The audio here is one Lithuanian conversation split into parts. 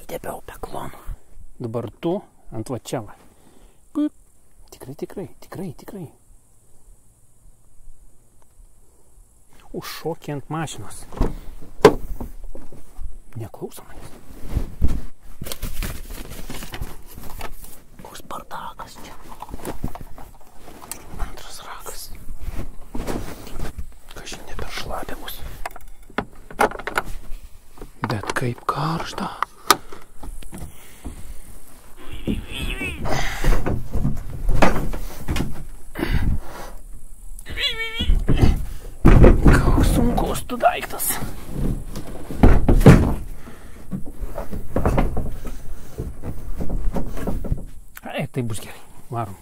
Įsitepiau peklonu. Dabar tu ant va čia va. Tikrai. Užšokė ant mašinos. Neklauso manęs. Koks bardakas čia. Antras ragas. Kažin ne per šlapė bus. Bet kaip karšta. Koks sunkus tu daiktas. Tai bus gerai. Varom.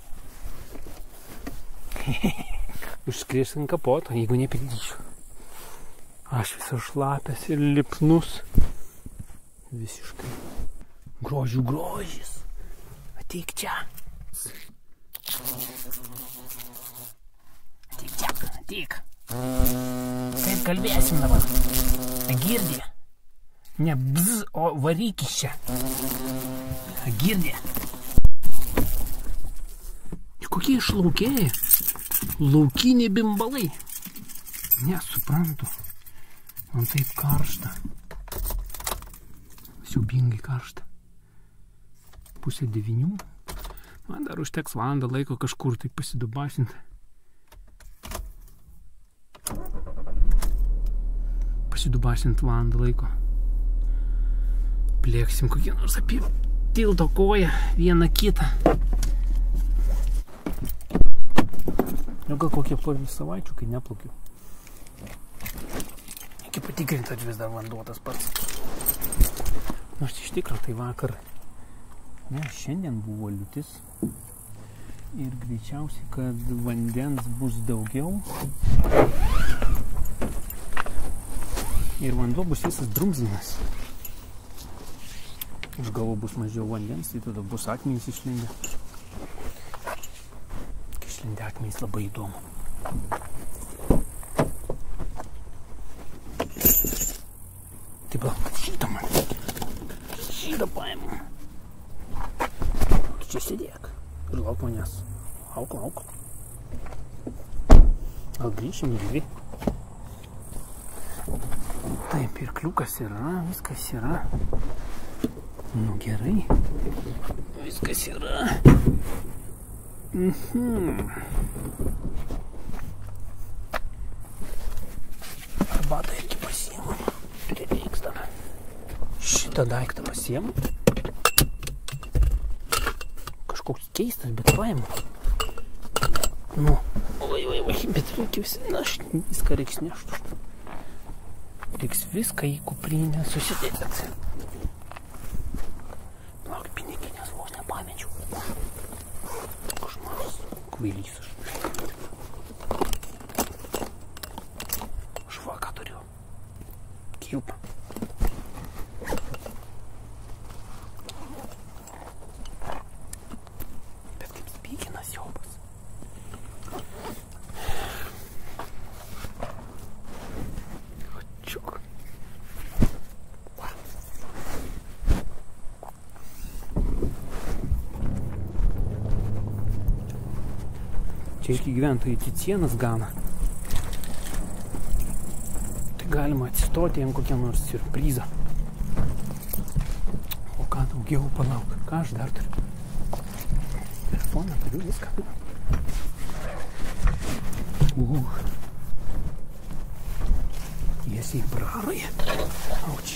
Užskries ant kapoto, jeigu nepirdysiu. Aš visas šlapęs ir lipnus. Visiškai. Grožių grožis. Ateik čia. Ateik. Kaip kalbėsim dabar? Girdi? Ne bzz, o varyk iš čia. Girdi? Kokie išlaukėjai? Laukiniai bimbalai. Nesuprantu. Man taip karšta. Siaubingai karšta. 8:30. Man dar užteks valandą laiko kažkur taip pasidubasinti. Pasidubasint valandą laiko. Plėksim kokie nors apie tilto koją, vieną kitą. Gal kokie porą savaičių, kai neplaukiu. Reikia patikrinti, ar vis dar vanduo tas pats. Nors iš tikro tai vakar. Ne, šiandien buvo liūtis. Ir greičiausiai, kad vandens bus daugiau. Ir vanduo bus visas drumzinas. Už galvo bus mažiau vandens, tai tada bus akmenys išlindę. Akmenys labai įdomu. Taip, šitą man. Šitą paėmą. Tu čia sėdėk. Ir lauk manęs. Lauk. Gal grįšim gyvi. Taip, ir kliukas yra, viskas yra. Nu gerai. Viskas yra. Arbatą irgi pasiemu. Prireiks dar. Šitą daiktą pasiemu. Kažkoks keistas, bet paimu. Nu, oi, bet reikia viską reiks nešti. Reiks viską į kuprinę susidėti. Lauk, piniginės vos nepamečiau. Kvailys aš. Švaką turiu. Kilpą. Bet kaip spykinas siaubas. Ačiuk. Čia irgi gyventojai cicienas gana. Tai galima atsistoti jam kokią nors siurprizą. O ką daugiau palauk? Ką aš dar turiu? Telefoną turiu, viską. Tiesiai praraja. Auč.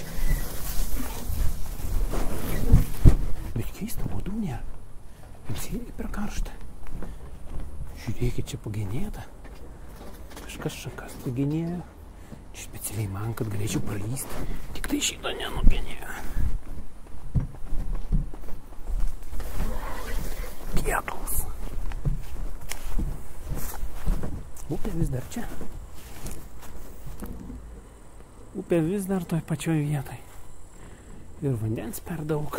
Bet keista, uodų nėra. Jums irgi per karštą. Žiūrėkit, čia pagenėta. Kažkas šakas pagenėjo. Čia specialiai man, kad galėčiau pralysti. Tik tai šito nenugenėjo. Pietūs. Upė vis dar čia. Upė vis dar toj pačioj vietoj. Ir vandens per daug.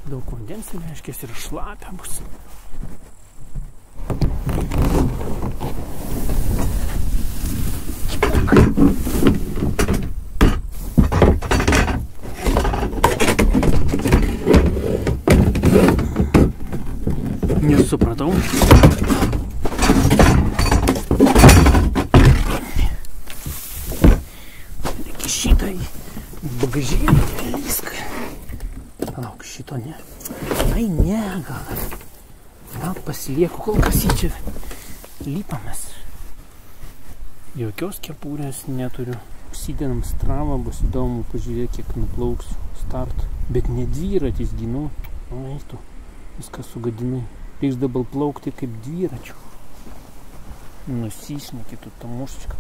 Daug vandens, reiškia, ir šlapia bus. Supratau. Reikia šitą į bagažėlį viską. Palauk, šito ne. Ai ne, gal pasilieku, kol kas į čia lypamės. Jokios kepurės neturiu. Užsidedam stravą, bus įdomu pažiūrėti, kiek nuplauksiu start. Bet ne dviratis ginu. O, tu viską sugadinai. Reiks dabar plaukti kaip dviračiu. Nusisneki tu tą mušičką.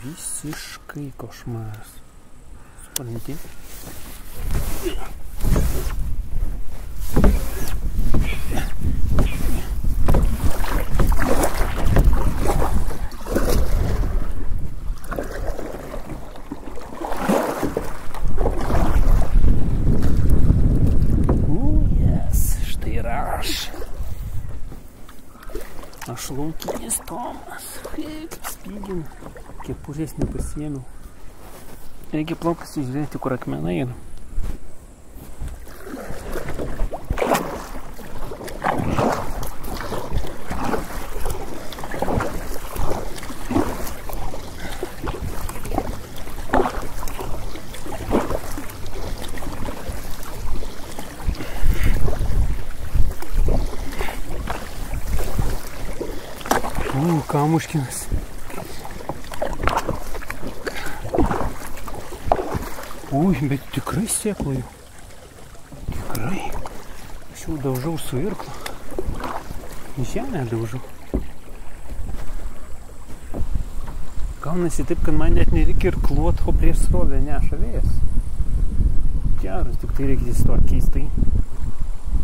Visiškai košmaras. Supranti? Štai ir aš. Aš laukinis Tomas. Kaip spyginu. Kepurės nepasiėmiau. Reikia plaukas žiūrėti, kur akmenai yra. Kamuškinas. Ui, bet tikrai sėklaju. Tikrai. Aš jau daužau su irklu. Žemę daužau. Gaunasi taip, kad man net nereikia irkluot, o prieš srovę neša vėjas. Geras, tik tai reikia įsituoti keistai.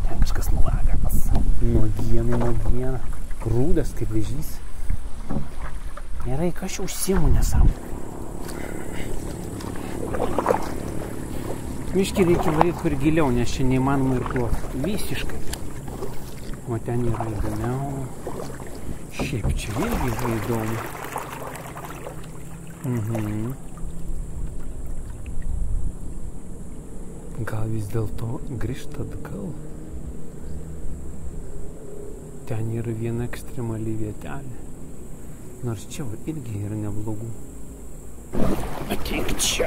Ten kažkas nulagatas. Nuogiena. Rūdas kaip vėžys. Gerai, ką aš jau užsiimu nesąmonę. Miškį reikia varyti kur giliau, nes čia neįmanoma irkluoti. Visiškai. O ten yra įdomiau. Šiaip čia irgi yra įdomu. Gal vis dėlto grįžta atgal? Ten yra viena ekstremali vietelė. Nors čia irgi yra neblogų. Ateik čia.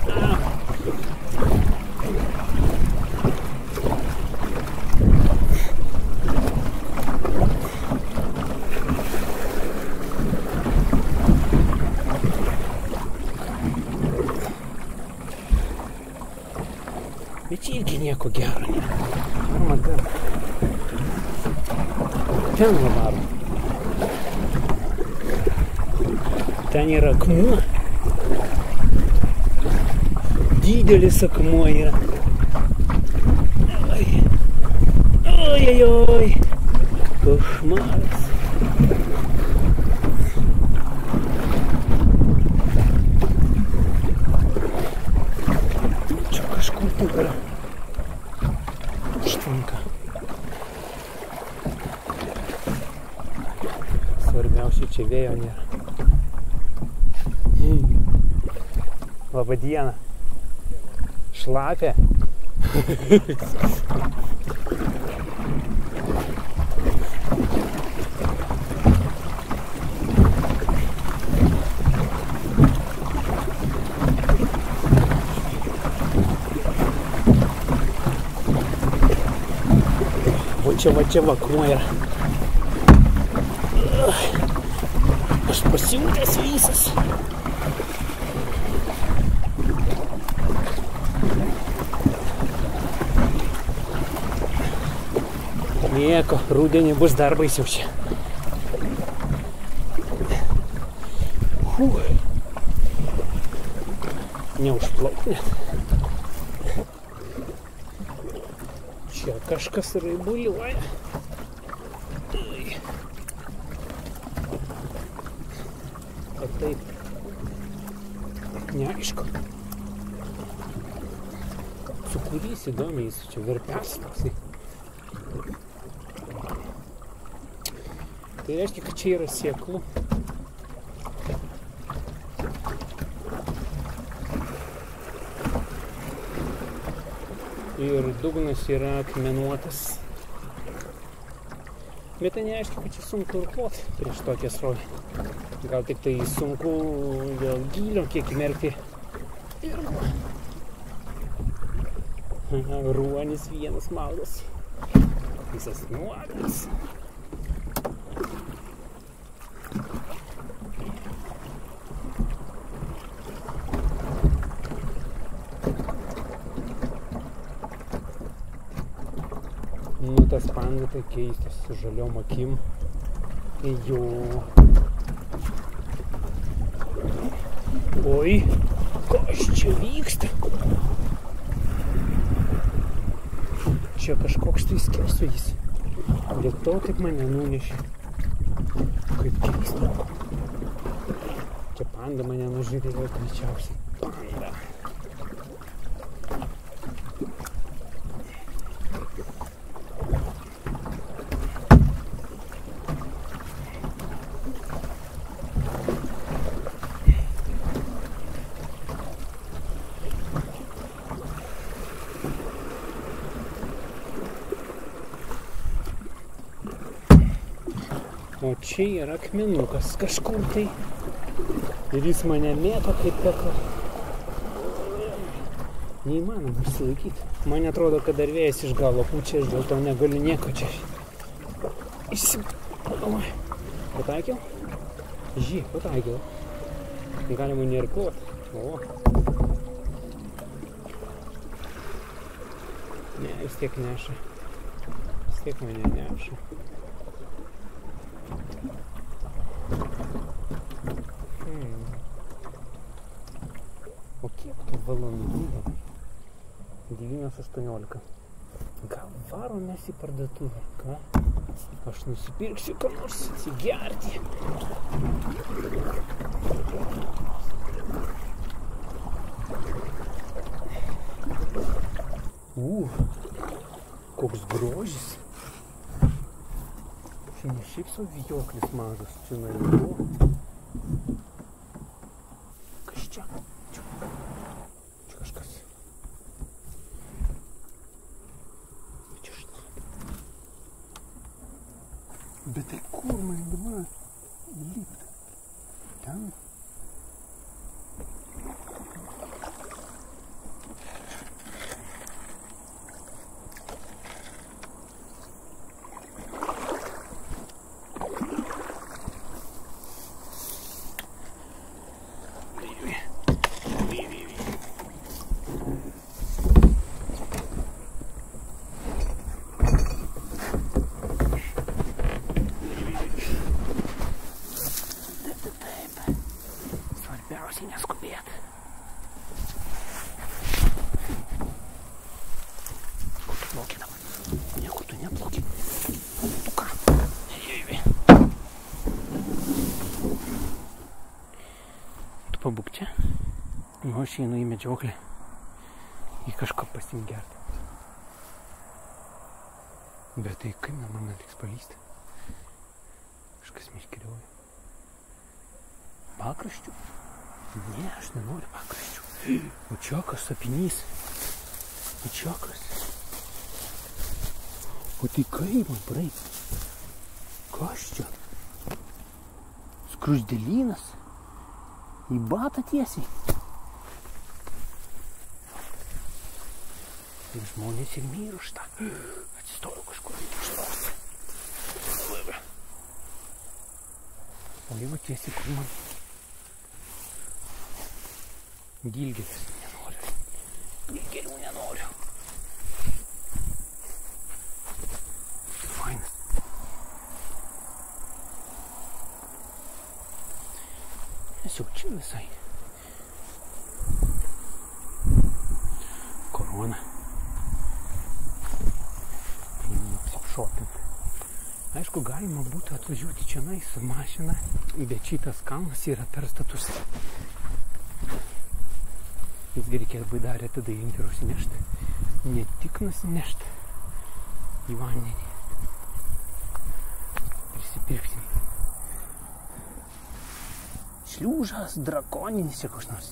Bet čia irgi nieko gero nėra. Arma gal. Ten varom. Ten yra akmuo. Didelis akmuo yra. Oi. Košmaras. Čia kažkur tai yra užtvanka. Svarbiausia, čia vėjo nėra. Labą dieną. Šlapia. Va čia akmuo yra. Aš pasiūtęs visas. Nieko, rudenį bus dar baisiau čia. Neužplauk net. Čia kažkas raibuliuoja. O taip. Neaišku. Su kuriais įdomiais čia verpelis toksai. Tai reiškia, kad čia yra sėklų. ir dugnas yra akmenuotas. Bet tai neaiškia, kad čia sunku ir plot prieš tokią srovę. Gal tik tai sunku dėl gylio, kiek įmerkti. Ir ruonis vienas maudas. Visas nuogas. Nu, tas panda tai keistas, su žaliom akim. Jo. Oi, kas čia vyksta? Čia kažkoks tai skersvėjis. Dėl to taip mane nunešė. Kaip keista. Čia panda mane nužiūrėjo greičiausiai. Panda. O čia yra akmenukas kažkur tai. Ir jis mane mėto kaip pekla. Neįmanoma išsilaikyti. Man atrodo, kad dar vėjas iš galo pučia, aš dėl to negaliu nieko čia. Pataikiau? Žiūrėk, pataikiau. Galima neirkluoti. O. Ne, vis tiek neša. Vis tiek mane neša. O kiek tų valandų dabar? 9:18. Gal varom mes į parduotuvę, ką? Aš nusipirksiu ką nors atsigerti. Koks grožis. Čia ne šiaip sau vijoklis mažas, čia naivu. Kas čia? Čia kažkas. Čia šlapia. Bet tai kur man dabar lipti? Ten? Svarbiausiai neskubėt. Kur tu plauki dabar? Niekur tu neplauki. Tu ką? Tu pabūk čia. Nu, aš einu į medžioklę. Į kažką pasimgerti. Bet tai kaip man reiks palysti? Kažkas meškerioja. Pakraščių? Ne, aš nenoriu pakraščių. O čia kas sapinys? O čia kas? O tai kaip man praeit? Kas čia? Skruzdėlynas? Į batą tiesiai? Ir žmonės ir miršta. Atsistoju kažkur iš tos. O jeigu tiesiai kur man? Dilgėlis nenoriu. Dilgėlių nenoriu. Fainas. Nes jau čia visai. Korona. Apsiapšopinti. Aišku, galima būtų atvažiuoti čia su mašina, bet šitas kalnas yra per status. Visgi reikės baidarę tada imti ir užsinešti. Ne tik nusinešti į vandenį. Prisipirksim. Šliūžas, drakoninis čia koks nors.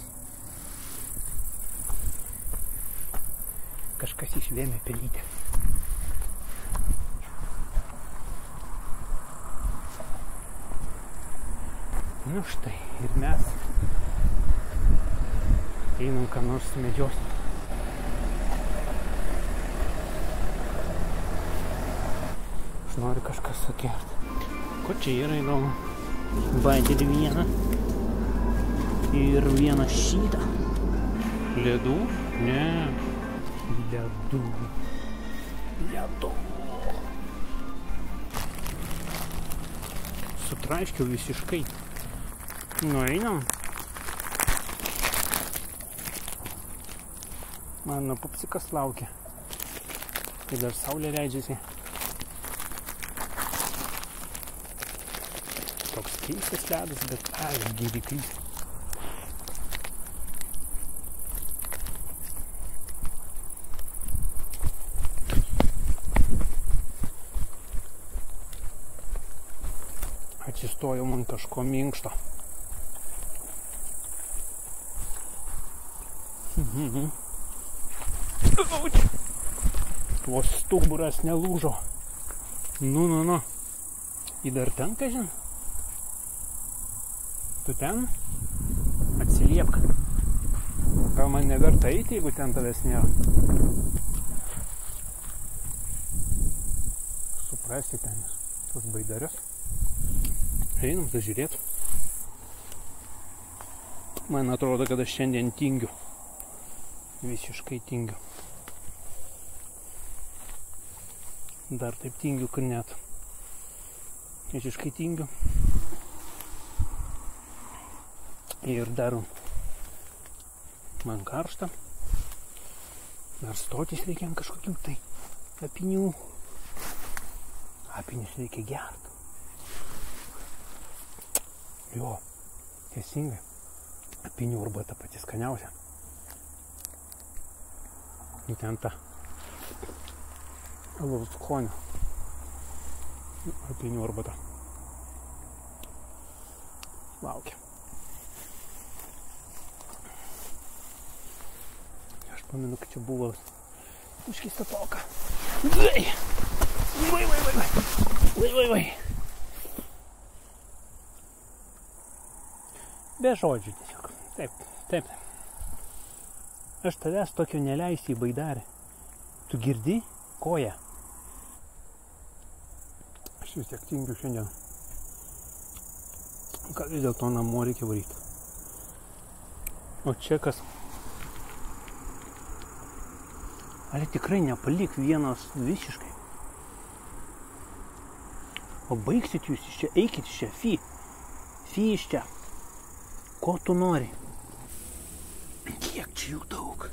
kažkas išvėmė pelytę. Nu štai, ir mes einam ką nors sumedžios. Aš noriu kažką sukert. Ko čia yra įdomu? Baiterį vieną ir vieną šitą. Ledų? Ne. Ledų. Ledų. Sutraiškiau visiškai. Nu, einam. Mano pupsikas laukia. Tai dar saulė leidžiasi. Toks keistas ledas, bet gyvyklys. Atsistojau man kažko minkšto. Tuos stuburas nelūžo. Nu. Į dar ten, kažin? Tu ten? Atsiliepk. Gal man neverta eiti, jeigu ten tavęs nėra? Suprasti ten tos baidarius. Einam pažiūrėt. Man atrodo, kad aš šiandien tingiu. Visiškai tingiu. Dar taip tingiu, kad net. Visiškai tingiu. Ir dar man karšta. Dar stotis reikia kažkokių tai apinių. Apinius reikia gert. Jo, teisingai. Apinių arbata pati skaniausia. Ir ten ta alaus skonio. Apinių arbata. Laukia. Aš pamenu, kad čia buvo užkeista toka. Vai. Be žodžių tiesiog. Taip. Aš tavęs tokio neleisiu į baidarę. Tu girdi? Koja. Aš vis tiek tingiu šiandien. Ką vis dėlto namo reikia varyti. O čia kas? Ar tikrai nepalik vienas visiškai? O baigsit jūs iš čia, eikit iš čia, Fi iš čia. Ko tu nori? Kiek čia jų daug?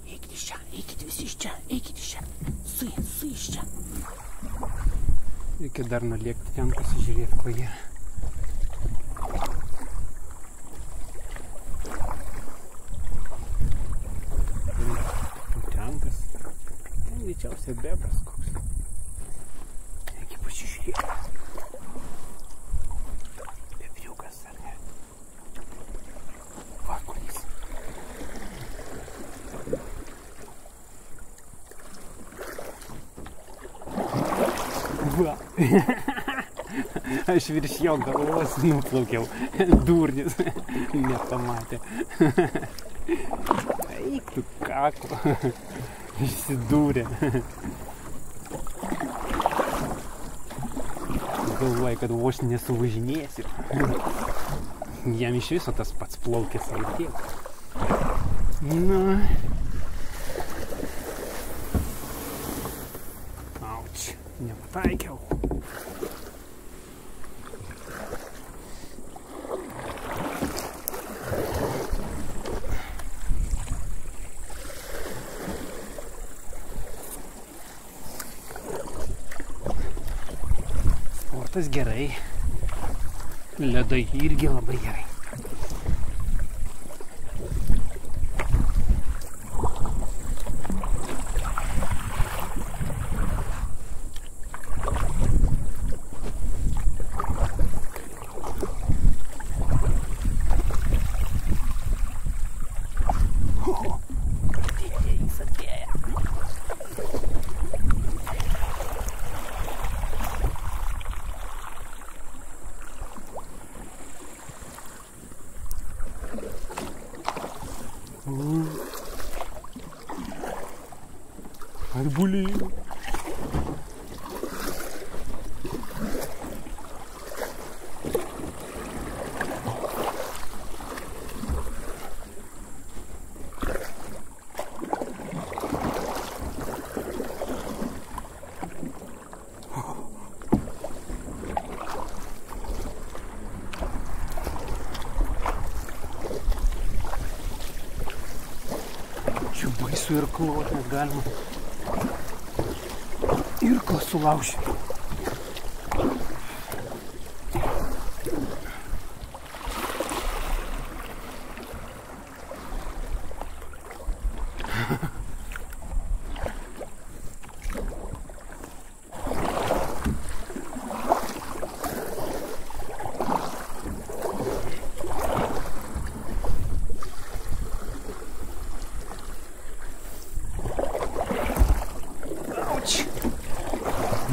Eikit iš čia, eikit visi iš čia, eikit iš čia. Su iš čia. Reikia dar nulėkti ten pasižiūrėti, ko jie. Tenkas. Ten greičiausiai bebras koks. Reikia pasižiūrėti. Bebriukas ar ne? Vakulis. Va. Aš virš jo galvos nuplaukiau. Durnis. Nepamatė. Eik tu kako. Išsidūrė. Galvoju, kad vos nesuvažinėsiu. Jam iš viso tas pats plaukės ar tiek. Na. Auč, nepataikiau. Sportas gerai. Ledai irgi labai gerai. Didieji atėję. Блин. Čia baisu irkluot, nes galima irklą sulaužyti.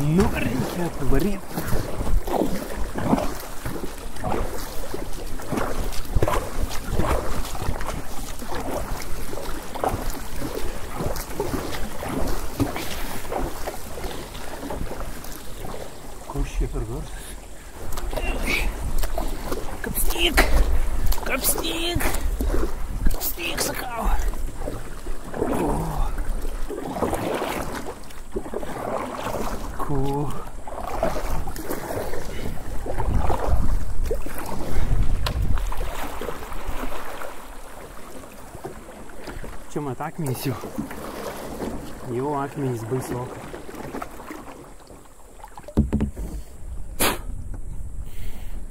Nu, reikėtų varyti. Koks čia per garsas? Kapstyk! Kapstyk! Kapstyk, sakau! Čia mat akmenys jau. Jau akmenys baisokai.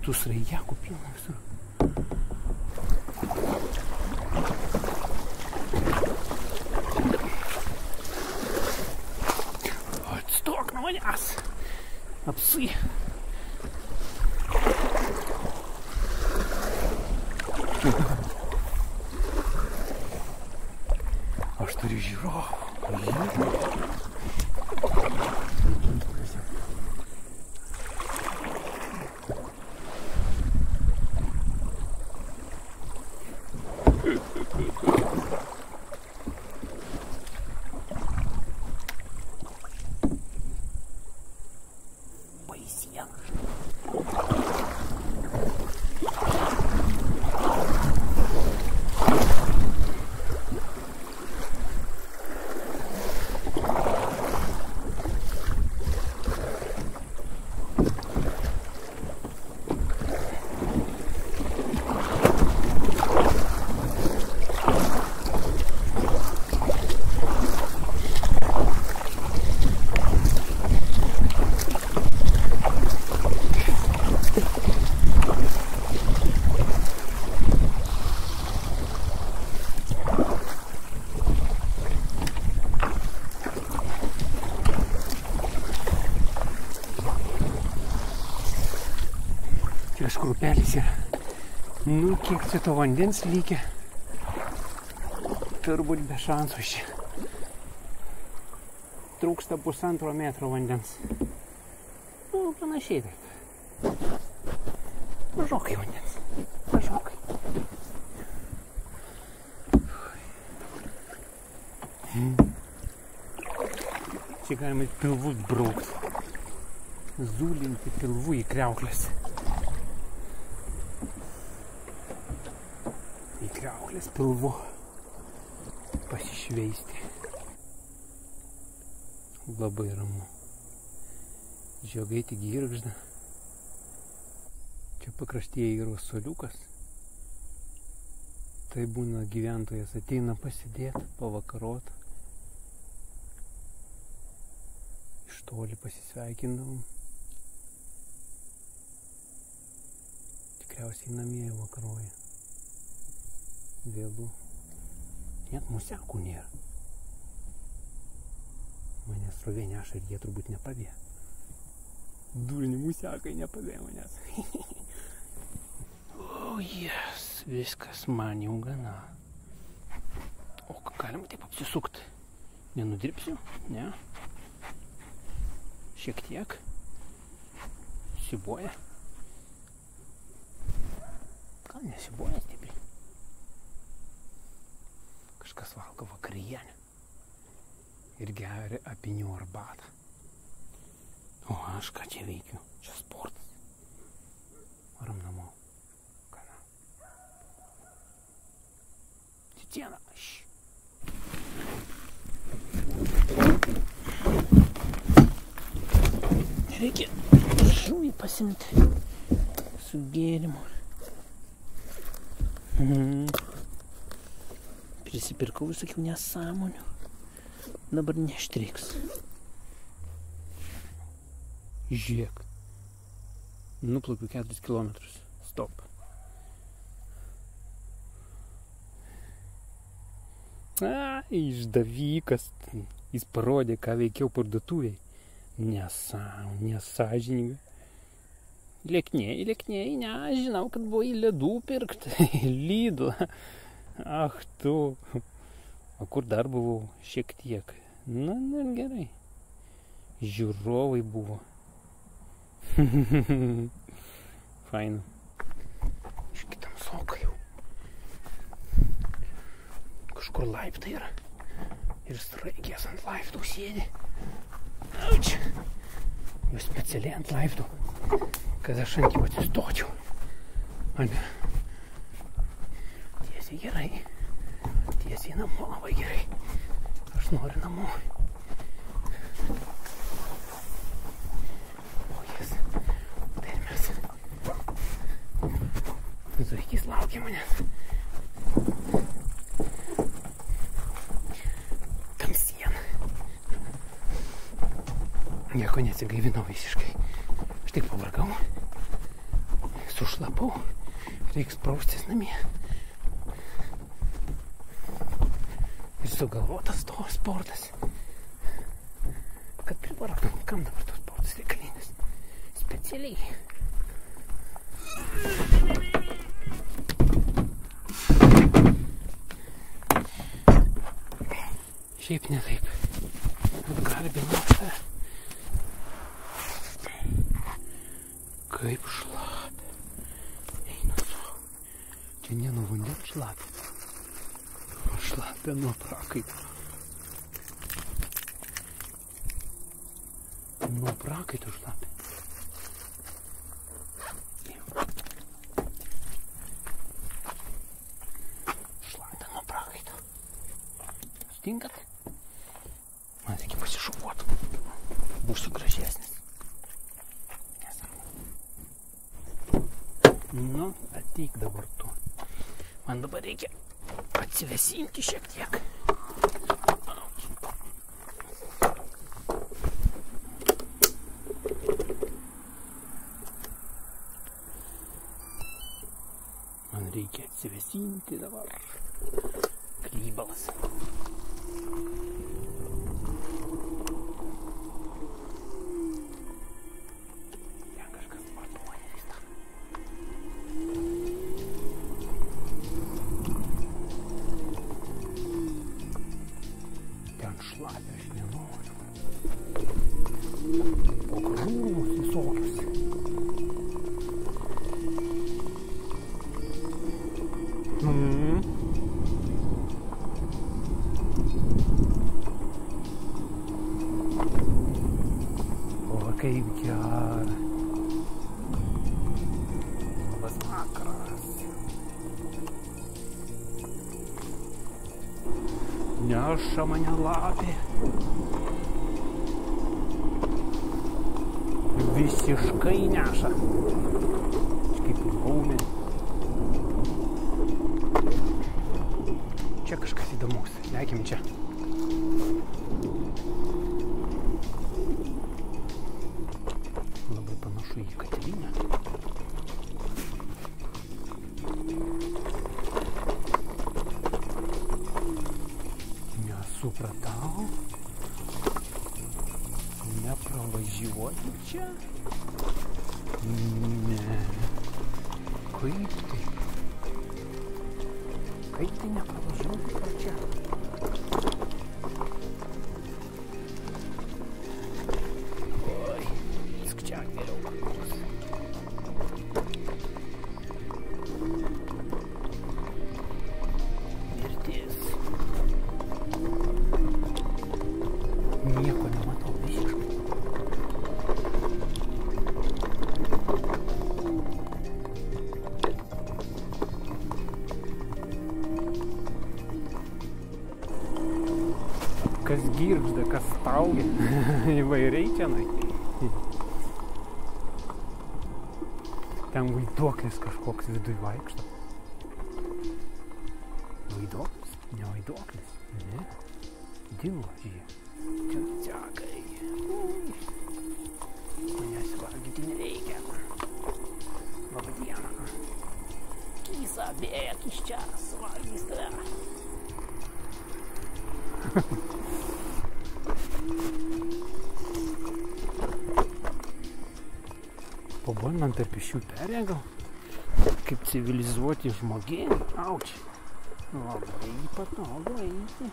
Tu sraigekų pilna visur. Atstok nuo manęs. Apsai. Aš turiu žiūrovą. Baisiena. Kažkur upelis yra. Nu, kiek čia to vandens lygia. Turbūt be šansų čia. Trūksta 1,5 metro vandens. Nu, panašiai taip. Mažokai vandens. Mažokai. Čia galima pilvus braukti. Zulinti pilvų į kriauklės. Į kriauklės pilvu pasišveisti. Labai ramu. Žiogai tik girgžda. Čia pakraštyje yra suoliukas. Tai būna gyventojas ateina pasidėti, pavakarot. Iš toli pasisveikindavom. Tikriausiai namie vakaroja. Vėlų. Net musiakų nėra. Mane srovė neša ir jie turbūt nepavė. Durni musiakai nepavė manęs. O, jes, viskas man jau gana. O, galima taip apsisukti. Nenudirbsiu? Ne. Šiek tiek. Sibuoja. Gal nesibuoja stipriai. Kažkas valgo vakarienę. ir geria apynių arbatą. O aš ką čia veikiu? Čia sportas. Varam namo. Kana. Titiena. Reikia žuvį pasimti su gėrimu. Prisipirkau, sakiau, nesąmonių. Dabar neštriks. Žiūrėk. Nuplaukiu 4 kilometrus. Stop. Išdavikas. Jis parodė, ką veikiau parduotuviai. Nesąžininga. Lieknėjai, ne, žinau, kad buvo į ledų pirkt. Lidl. Ach tu. O kur dar buvau? Šiek tiek. Na, gerai. Žiūrovai buvo. Faina. Šitam soka jau. Kažkur laiptai yra. Ir straikės ant laiptų sėdi. Auč. Jau specialiai ant laiptų. Kad aš ant jų atsistočiau. Ane. Tiesiai gerai. Tiesiai namo labai gerai. Aš noriu namo. O jas. Tai ir mes. Zuikis laukia manęs. Tamsiena. Nieko neatsigaivinau visiškai. Aš tik pavargau. Sušlapau. Reiks praustis namie. Ir sugalvotas to sportas. Kad privargtum, kam dabar tos sportas reikalingas? Specialiai. Šiaip ne taip. Atgarbinau. Kaip šlapia. Eina savo. Čia ne nuo vandens šlapia. Šlapia nuo prakaito. Nuo prakaito šlapia. Šlapia nuo prakaito. Stinkat? Man reikia pasišukuoti. Būsiu gražesnis. Nu, ateik dabar tu. Man dabar reikia atsivesinti šiek tiek. Man reikia atsivesinti dabar. Klybalas. Šlapia, aš nenoriu. Po krūmus visokius. O, kaip gera. Labas vakaras. Neša mane lapė. Visiškai neša. Kaip laumė. Čia kažkas įdomus. Leikim čia. Labai panašu į katilinę. Supratau. Nepravažiuoti čia? Ne. Kaip tai? Kaip tai nepravažiuoti pro čia? Oi, skčiak geriau kakos. Mirtis. Kas girgžda, kas staugia. Įvairiai čianai. Ten vaiduoklis kažkoks viduj vaikšto. Vaiduoklis? Ne vaiduoklis. Ne. Dingo, žiūrėk. Čia cekai. Manęs valgyti nereikia. Labą dieną. Kysa, bėk iš čia, suvalgys tave. Pabandant tarp iš jų perėgal, kaip civilizuoti žmogėnį. Auč. Labai patogu eiti.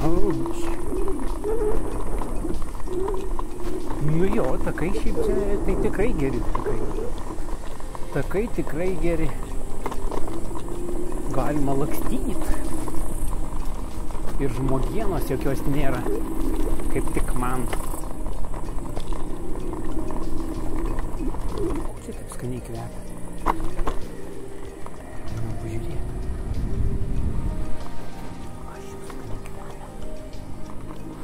Auč. Nu jo, takai šiaip čia, tai tikrai geri takai. Takai tikrai geri. Galima lakstyti. Ir žmogienos jokios nėra. Kaip tik man. Čia taip skaniai kvepia. Nu, pažiūrėk. Aš jau skaniai kvepia.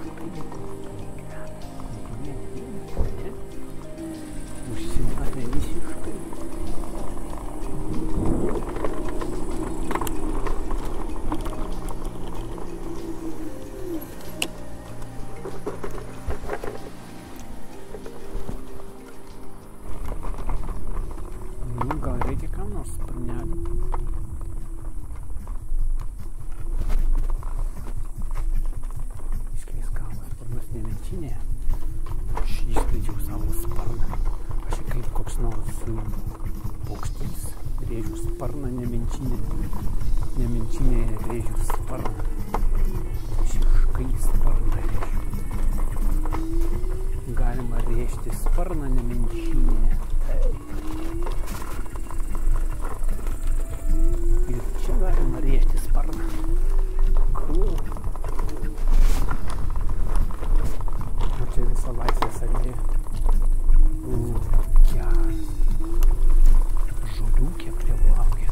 Štai jau skaniai kvepia. Ne? Užsimatė visiškai. Gal reikia kam nors sparnelį. Iškreis kalnas sparnas nemenčinėje. Aš išskleidžiau savo sparną. Aš kaip koks nors paukštys rėžiu sparną nemenčinėje. Nemenčinėje rėžiu sparną. Šiškai sparną rėžiu. Galima rėžti sparną nemenčinėje. Čia galima rėžti sparną. Cool. O čia visa laisvės alėja. Geras. Žolių kiek lievauja.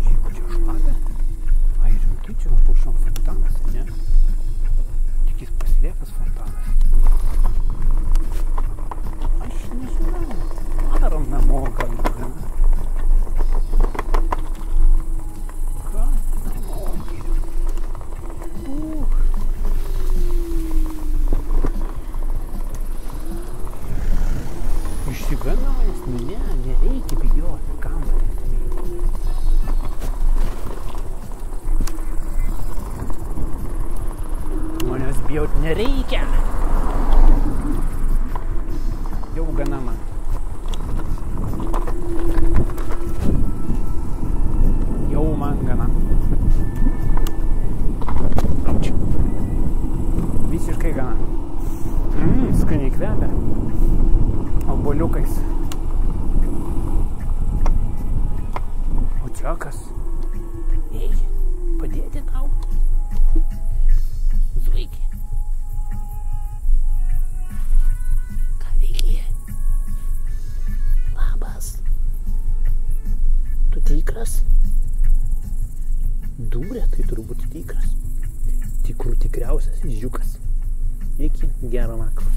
Šiaip čia šlapia. Ai, rimtai čia pušam fontanas, ne? Tik jis paslėpęs fontanas. Aš nežinau. Varom namo gal, ne? Išsiganojęs, nu ne, nereikia bijoti, kam manęs bijoti nereikia. Jau gana man. Jau man gana. Auč. Visiškai gana. Skaniai kvepia. Obuoliukais. O čia kas? Ei, padėti tau? Zuiki. Ką veiki? Labas. Tu tikras? Dūrė, tai turbūt tikras. Tikrų tikriausias žiūkas. Iki, gero vakaro.